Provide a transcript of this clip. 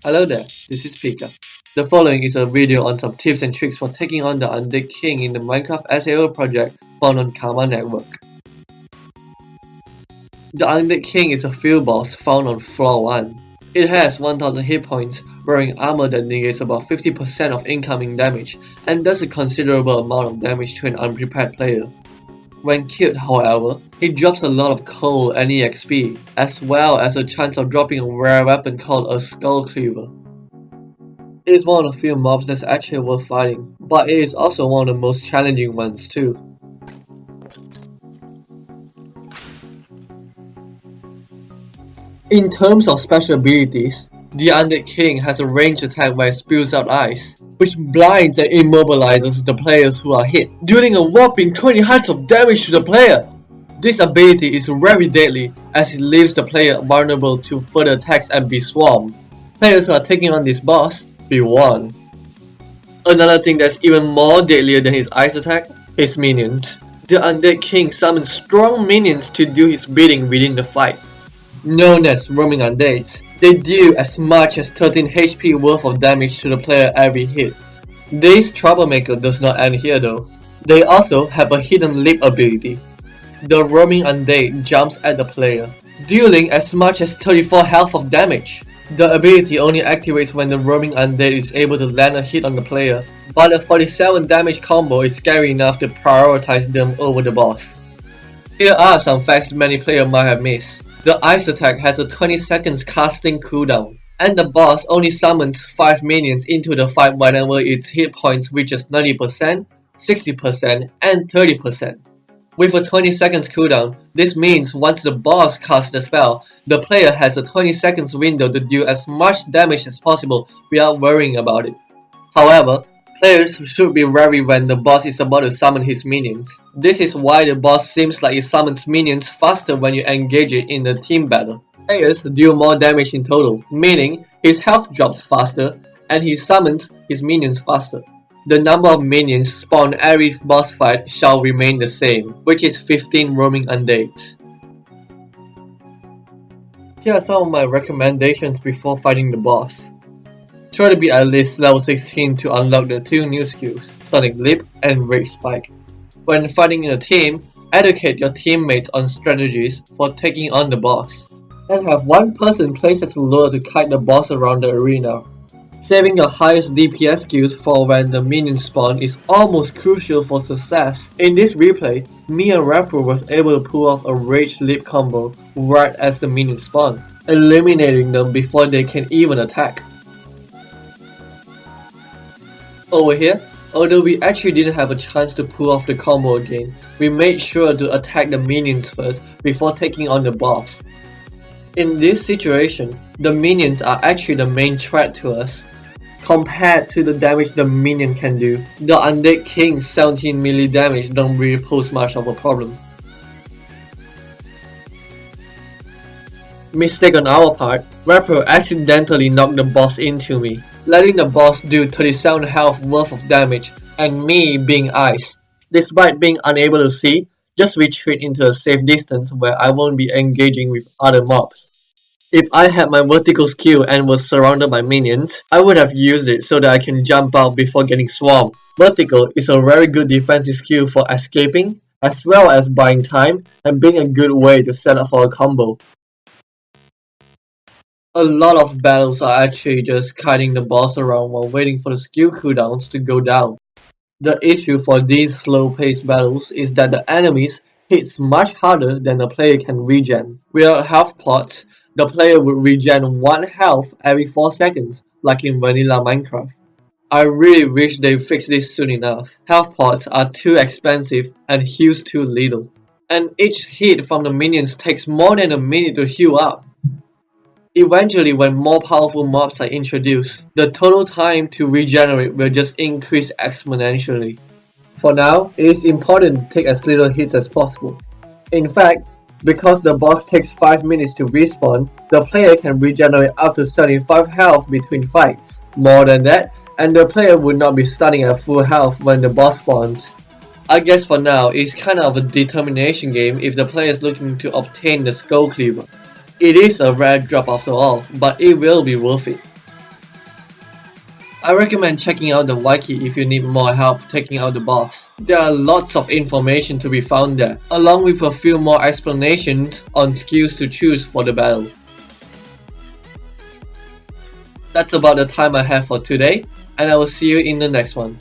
Hello there, this is Pika. The following is a video on some tips and tricks for taking on the Undead King in the Minecraft SAO project found on Karma Network. The Undead King is a field boss found on floor 1. It has 1000 hit points, wearing armor that negates about 50% of incoming damage, and does a considerable amount of damage to an unprepared player. When killed, however, it drops a lot of coal and EXP, as well as a chance of dropping a rare weapon called a Skull Cleaver. It is one of the few mobs that's actually worth fighting, but it is also one of the most challenging ones too. In terms of special abilities, the Undead King has a ranged attack where it spews out ice, which blinds and immobilizes the players who are hit, dealing a whopping 20 hearts of damage to the player. This ability is very deadly as it leaves the player vulnerable to further attacks and be swarmed. Players who are taking on this boss, be warned. Another thing that's even more deadlier than his ice attack, his minions. The Undead King summons strong minions to do his bidding within the fight. Known as roaming undeads, they deal as much as 13 HP worth of damage to the player every hit. This troublemaker does not end here though. They also have a hidden leap ability. The roaming undead jumps at the player, dealing as much as 34 health of damage. The ability only activates when the roaming undead is able to land a hit on the player, but the 47 damage combo is scary enough to prioritize them over the boss. Here are some facts many players might have missed. The ice attack has a 20 seconds casting cooldown, and the boss only summons 5 minions into the fight whenever its hit points reaches 90%, 60% and 30%. With a 20 seconds cooldown, this means once the boss casts the spell, the player has a 20 seconds window to deal as much damage as possible without worrying about it. However, players should be wary when the boss is about to summon his minions. This is why the boss seems like it summons minions faster when you engage it in a team battle. Players deal more damage in total, meaning his health drops faster and he summons his minions faster. The number of minions spawned every boss fight shall remain the same, which is 15 roaming undeads. Here are some of my recommendations before fighting the boss. Try to be at least level 16 to unlock the 2 new skills, Sonic Leap and Rage Spike. When fighting in a team, educate your teammates on strategies for taking on the boss, and have one person place as a lure to kite the boss around the arena. Saving your highest DPS skills for when the minions spawn is almost crucial for success. In this replay, me and Rapper was able to pull off a Rage Leap combo right as the minions spawn, eliminating them before they can even attack. Over here, although we actually didn't have a chance to pull off the combo again, we made sure to attack the minions first before taking on the boss. In this situation, the minions are actually the main threat to us. Compared to the damage the minion can do, the Undead King's 17 melee damage don't really pose much of a problem. Mistake on our part, Rapper accidentally knocked the boss into me, letting the boss do 37 health worth of damage and me being iced. Despite being unable to see, just retreat into a safe distance where I won't be engaging with other mobs. If I had my vertical skill and was surrounded by minions, I would have used it so that I can jump out before getting swarmed. Vertical is a very good defensive skill for escaping, as well as buying time and being a good way to set up for a combo. A lot of battles are actually just kiting the boss around while waiting for the skill cooldowns to go down. The issue for these slow-paced battles is that the enemies hits much harder than the player can regen. Without health pots, the player would regen 1 health every 4 seconds, like in vanilla Minecraft. I really wish they fixed this soon enough. Health pots are too expensive and heals too little. And each hit from the minions takes more than a minute to heal up. Eventually, when more powerful mobs are introduced, the total time to regenerate will just increase exponentially. For now, it is important to take as little hits as possible. In fact, because the boss takes 5 minutes to respawn, the player can regenerate up to 75 health between fights. More than that, and the player would not be starting at full health when the boss spawns. I guess for now, it's kind of a determination game if the player is looking to obtain the Skull Cleaver. It is a rare drop after all, but it will be worth it. I recommend checking out the wiki if you need more help taking out the boss. There are lots of information to be found there, along with a few more explanations on skills to choose for the battle. That's about the time I have for today, and I will see you in the next one.